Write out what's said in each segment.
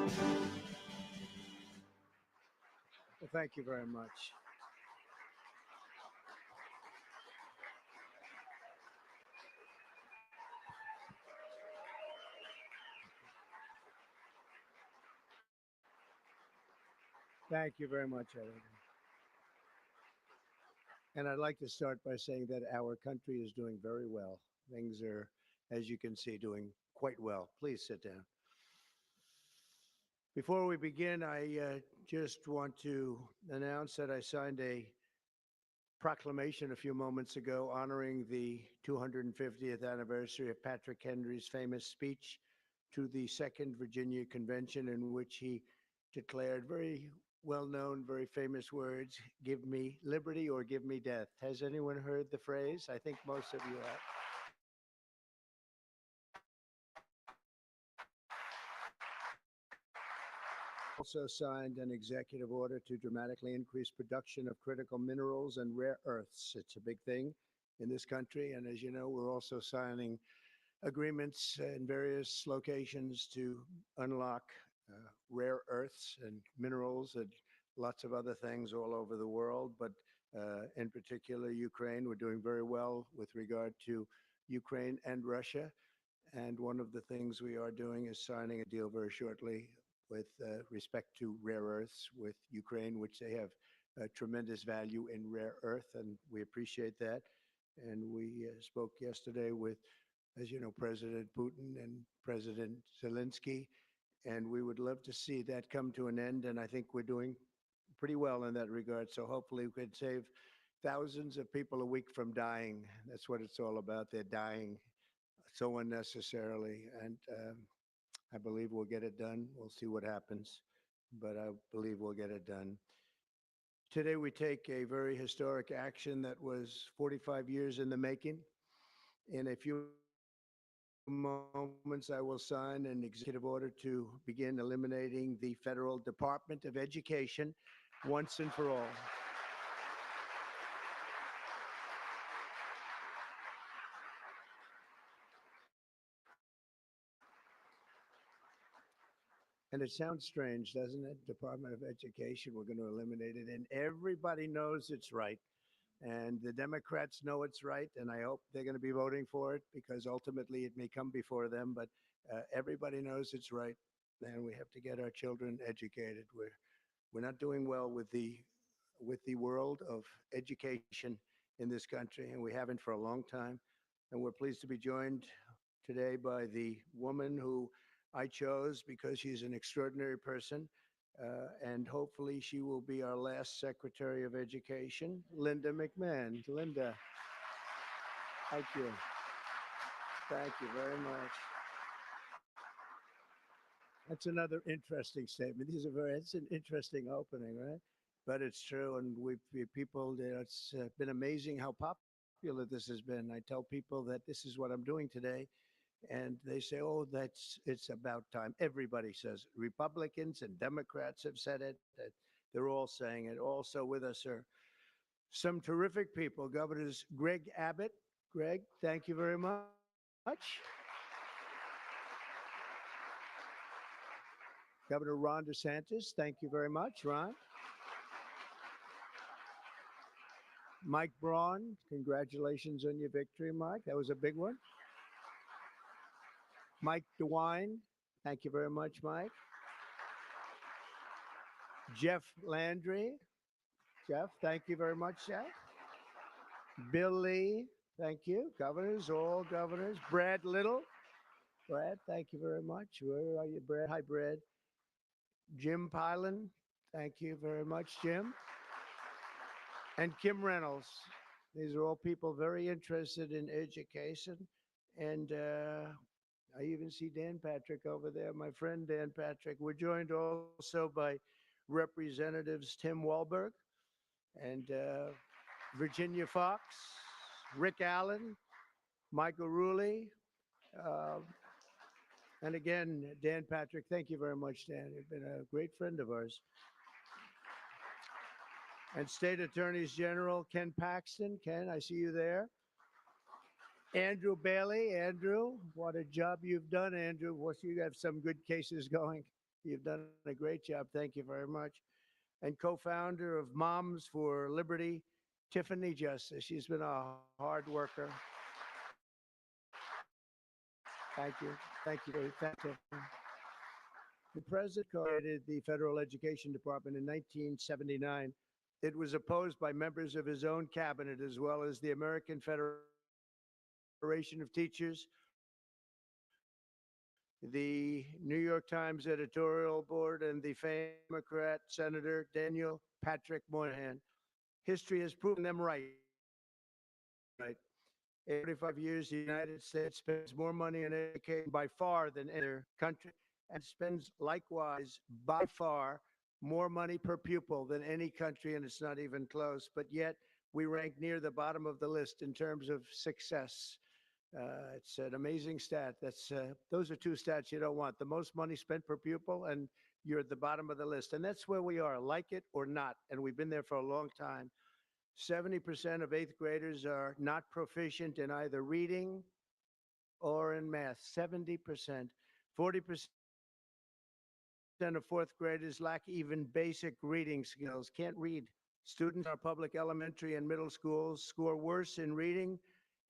Well, thank you very much. Thank you very much, Editor. And I'd like to start by saying that our country is doing very well. Things are, as you can see, doing quite well. Please sit down. Before we begin, I just want to announce that I signed a proclamation a few moments ago honoring the 250th anniversary of Patrick Henry's famous speech to the Second Virginia Convention, in which he declared very well known, very famous words: give me liberty or give me death. Has anyone heard the phrase? I think most of you have. Also signed an executive order to dramatically increase production of critical minerals and rare earths. It's a big thing in this country. And as you know, we're also signing agreements in various locations to unlock rare earths and minerals and lots of other things all over the world. But in particular, Ukraine, we're doing very well with regard to Ukraine and Russia. And one of the things we are doing is signing a deal very shortly with respect to rare earths with Ukraine, which they have tremendous value in rare earth, and we appreciate that. And we spoke yesterday with, as you know, President Putin and President Zelensky, and we would love to see that come to an end. And I think we're doing pretty well in that regard. So hopefully we could save thousands of people a week from dying. That's what it's all about. They're dying so unnecessarily. And I believe we'll get it done. We'll see what happens, but I believe we'll get it done. Today, we take a very historic action that was 45 years in the making. In a few moments, I will sign an executive order to begin eliminating the Federal Department of Education once and for all. And it sounds strange, doesn't it? Department of Education, we're going to eliminate it. And everybody knows it's right. And the Democrats know it's right. And I hope they're going to be voting for it because ultimately it may come before them. But everybody knows it's right. And we have to get our children educated. We're not doing well with the world of education in this country. And we haven't for a long time. And we're pleased to be joined today by the woman who I chose because she's an extraordinary person, and hopefully she will be our last Secretary of Education, Linda McMahon. Linda, thank you. Thank you very much. That's another interesting statement. It's an interesting opening, right? But it's true, and people, it's been amazing how popular this has been. I tell people that this is what I'm doing today, and they say, "Oh, it's about time." Everybody says it. Republicans and Democrats have said it. That they're all saying it. Also with us are some terrific people. Governors Greg Abbott. Greg, thank you very much. Governor Ron DeSantis, thank you very much, Ron. Mike Braun, congratulations on your victory, Mike. That was a big one. Mike DeWine, thank you very much, Mike. Jeff Landry. Jeff, thank you very much, Jeff. Bill Lee, thank you. Governors, all governors. Brad Little. Brad, thank you very much. Where are you, Brad? Hi, Brad. Jim Pilan, thank you very much, Jim. And Kim Reynolds. These are all people very interested in education. And I even see Dan Patrick over there, my friend Dan Patrick. We're joined also by Representatives Tim Walberg and Virginia Fox, Rick Allen, Michael Ruley, and again, Dan Patrick. Thank you very much, Dan. You've been a great friend of ours. And State Attorneys General Ken Paxton. Ken, I see you there. Andrew Bailey. Andrew, what a job you've done, Andrew. You have some good cases going. You've done a great job. Thank you very much. And co-founder of Moms for Liberty, Tiffany Justice. She's been a hard worker. Thank you. Thank you. Thank you, Tiffany. The president created the Federal Education Department in 1979. It was opposed by members of his own cabinet as well as the American Federation of Teachers, the New York Times editorial board, and the famous Democrat Senator Daniel Patrick Moynihan. History has proven them right. In 45 years, the United States spends more money on education by far than any other country and spends likewise by far more money per pupil than any country, and it's not even close. But yet, we rank near the bottom of the list in terms of success. It's an amazing stat. Those are two stats you don't want: the most money spent per pupil, and you're at the bottom of the list. And that's where we are, like it or not. And we've been there for a long time. 70% of eighth graders are not proficient in either reading or in math. 70%. 40% of fourth graders lack even basic reading skills, can't read. Students in our public elementary and middle schools score worse in reading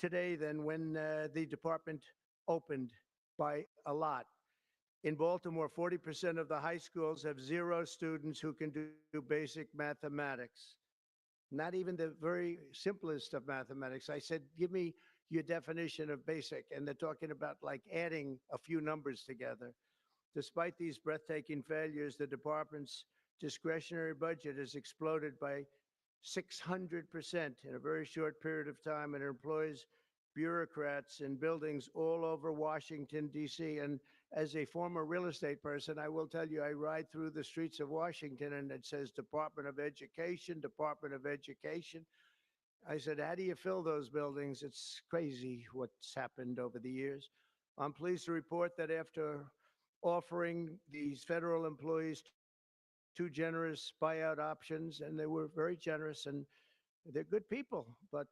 today than when the department opened by a lot. In Baltimore, 40% of the high schools have zero students who can do basic mathematics. Not even the very simplest of mathematics. I said, give me your definition of basic. And they're talking about like adding a few numbers together. Despite these breathtaking failures, the department's discretionary budget has exploded by 600% in a very short period of time, and it employs bureaucrats in buildings all over Washington, D.C. And as a former real estate person, I will tell you, I ride through the streets of Washington and it says Department of Education, Department of Education. I said, how do you fill those buildings? It's crazy what's happened over the years. I'm pleased to report that after offering these federal employees two generous buyout options, and they were very generous, and they're good people, but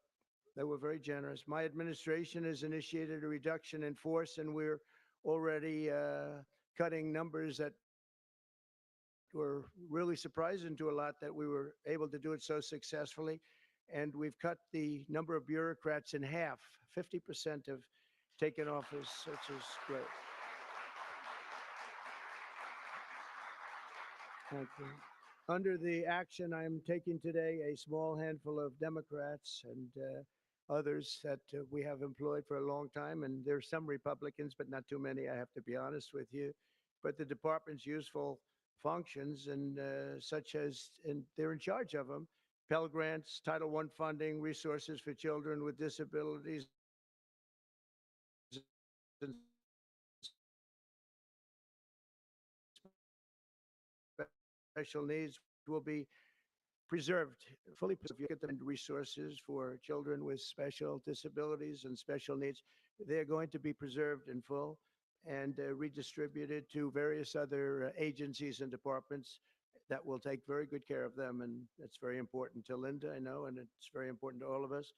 they were very generous. My administration has initiated a reduction in force, and we're already cutting numbers that were really surprising to a lot that we were able to do it so successfully. And we've cut the number of bureaucrats in half. 50% have taken office, which is great. Thank you. Under the action I'm taking today, a small handful of Democrats and others that we have employed for a long time, and there's some Republicans, but not too many, I have to be honest with you. But the department's useful functions, and such as, and they're in charge of them: Pell Grants, Title I funding, resources for children with disabilities and special needs will be preserved, fully preserved. You'll get them in resources for children with special disabilities and special needs. They're going to be preserved in full and redistributed to various other agencies and departments that will take very good care of them. And that's very important to Linda, I know, and it's very important to all of us.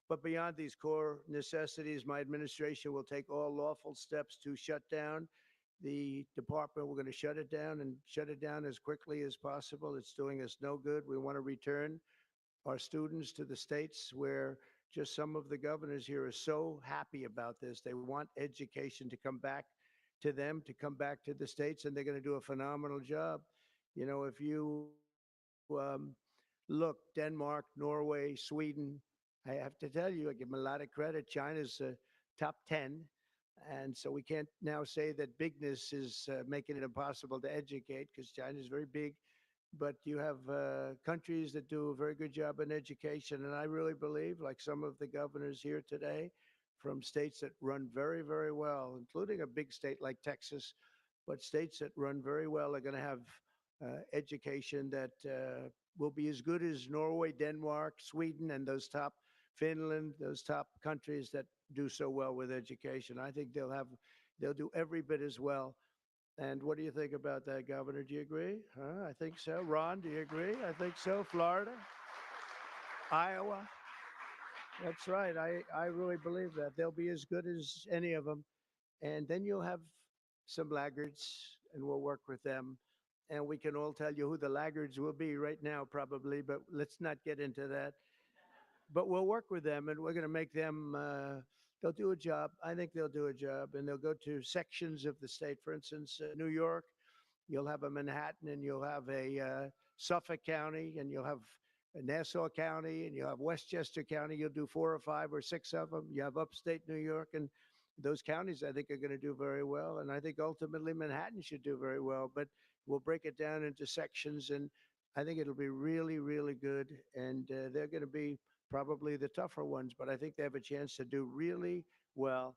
But beyond these core necessities, my administration will take all lawful steps to shut down the department. We're going to shut it down and shut it down as quickly as possible. It's doing us no good. We want to return our students to the states where just some of the governors here are so happy about this. They want education to come back to them, to come back to the states, and they're going to do a phenomenal job. If you look, Denmark, Norway, Sweden, I have to tell you, I give them a lot of credit. China's top 10. And so we can't now say that bigness is making it impossible to educate because China is very big. But you have countries that do a very good job in education. And I really believe, like some of the governors here today from states that run very, very well, including a big state like Texas, but states that run very well are going to have education that will be as good as Norway, Denmark, Sweden, and those top Finland, those top countries that do so well with education. I think they'll do every bit as well. And what do you think about that, Governor? Do you agree? Huh? I think so. Ron, do you agree? I think so. Florida, Iowa. That's right. I really believe that. They'll be as good as any of them. And then you'll have some laggards and we'll work with them. And we can all tell you who the laggards will be right now, probably, but let's not get into that. But we'll work with them, and we're going to make them. They'll do a job. I think they'll do a job, and they'll go to sections of the state. For instance, New York, you'll have a Manhattan, and you'll have a Suffolk County, and you'll have a Nassau County, and you'll have Westchester County. You'll do 4 or 5 or 6 of them. You have upstate New York, and those counties I think are going to do very well. And I think ultimately Manhattan should do very well. But we'll break it down into sections, and I think it'll be really, really good. And they're going to be probably the tougher ones, but I think they have a chance to do really well.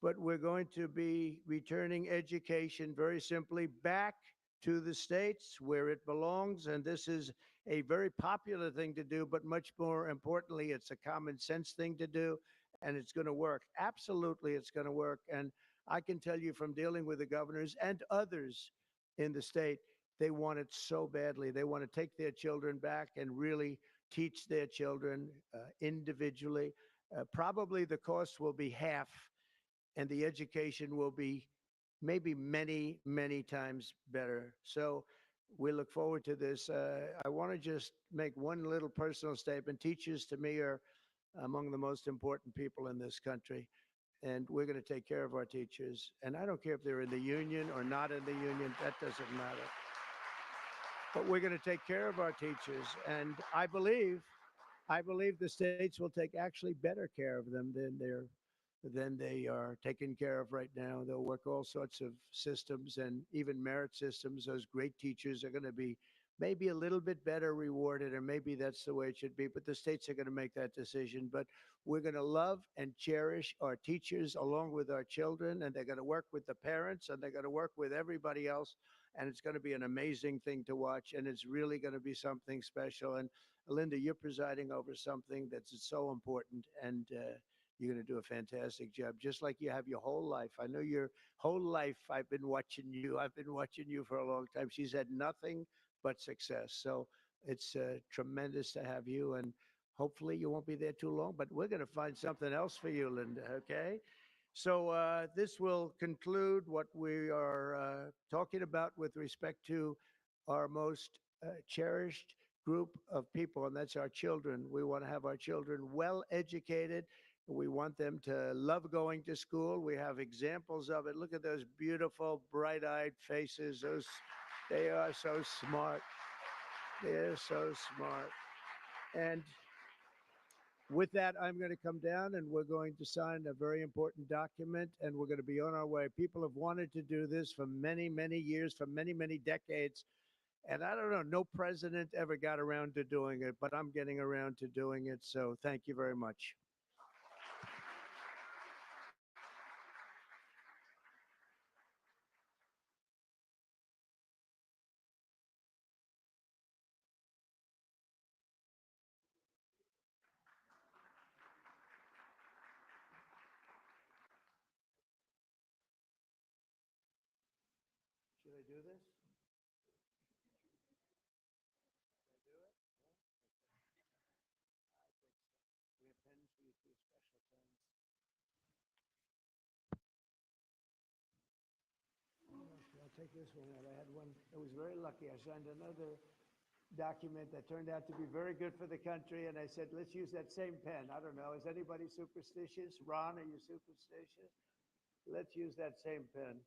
But we're going to be returning education very simply back to the states where it belongs. And this is a very popular thing to do, but much more importantly, it's a common sense thing to do. And it's going to work. Absolutely, it's going to work. And I can tell you from dealing with the governors and others in the state, they want it so badly. They want to take their children back and really teach their children individually. Probably the cost will be half, and the education will be maybe many, many times better. So we look forward to this. I want to just make one little personal statement. Teachers, to me, are among the most important people in this country, and we're going to take care of our teachers. And I don't care if they're in the union or not in the union, that doesn't matter. But we're going to take care of our teachers. And I believe the states will take actually better care of them than they are taken care of right now. They'll work all sorts of systems and even merit systems. Those great teachers are going to be maybe a little bit better rewarded, or maybe that's the way it should be. But the states are going to make that decision. But we're going to love and cherish our teachers along with our children, and they're going to work with the parents, and they're going to work with everybody else. And it's going to be an amazing thing to watch, and it's really going to be something special. And Linda, you're presiding over something that's so important, and you're going to do a fantastic job, just like you have your whole life. I know your whole life. I've been watching you. I've been watching you for a long time. She's had nothing but success. So it's tremendous to have you, and hopefully you won't be there too long. But we're going to find something else for you, Linda. Okay. So this will conclude what we are talking about with respect to our most cherished group of people, and that's our children. We want to have our children well educated. We want them to love going to school. We have examples of it. Look at those beautiful, bright-eyed faces. They are so smart. They're so smart. And with that, I'm going to come down and we're going to sign a very important document, and we're going to be on our way. People have wanted to do this for many, many years, for many, many decades. And I don't know, no president ever got around to doing it, but I'm getting around to doing it. So thank you very much. Should I do this? We have pens for you too, special pens. I'll take this one out. I had one. I was very lucky. I signed another document that turned out to be very good for the country, and I said, let's use that same pen. I don't know. Is anybody superstitious? Ron, are you superstitious? Let's use that same pen.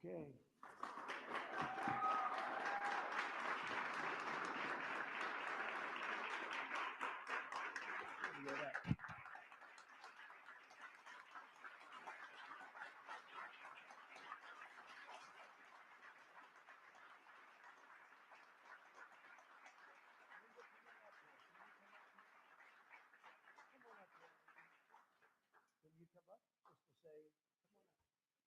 Okay. Can you come up just to say, come on up?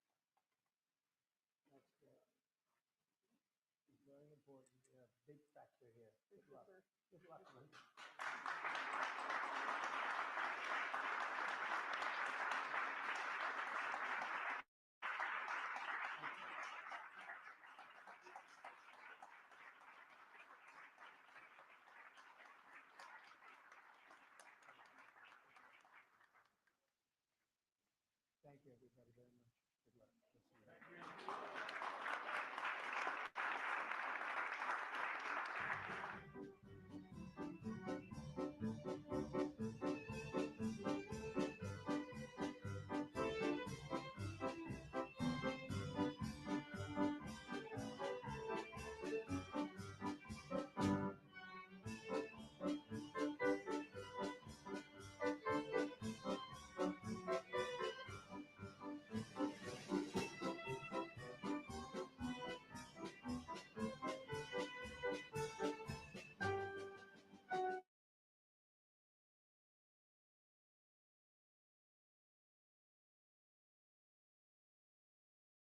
That's good. It's very important. Yeah, big factor here. Good luck. Good luck, man.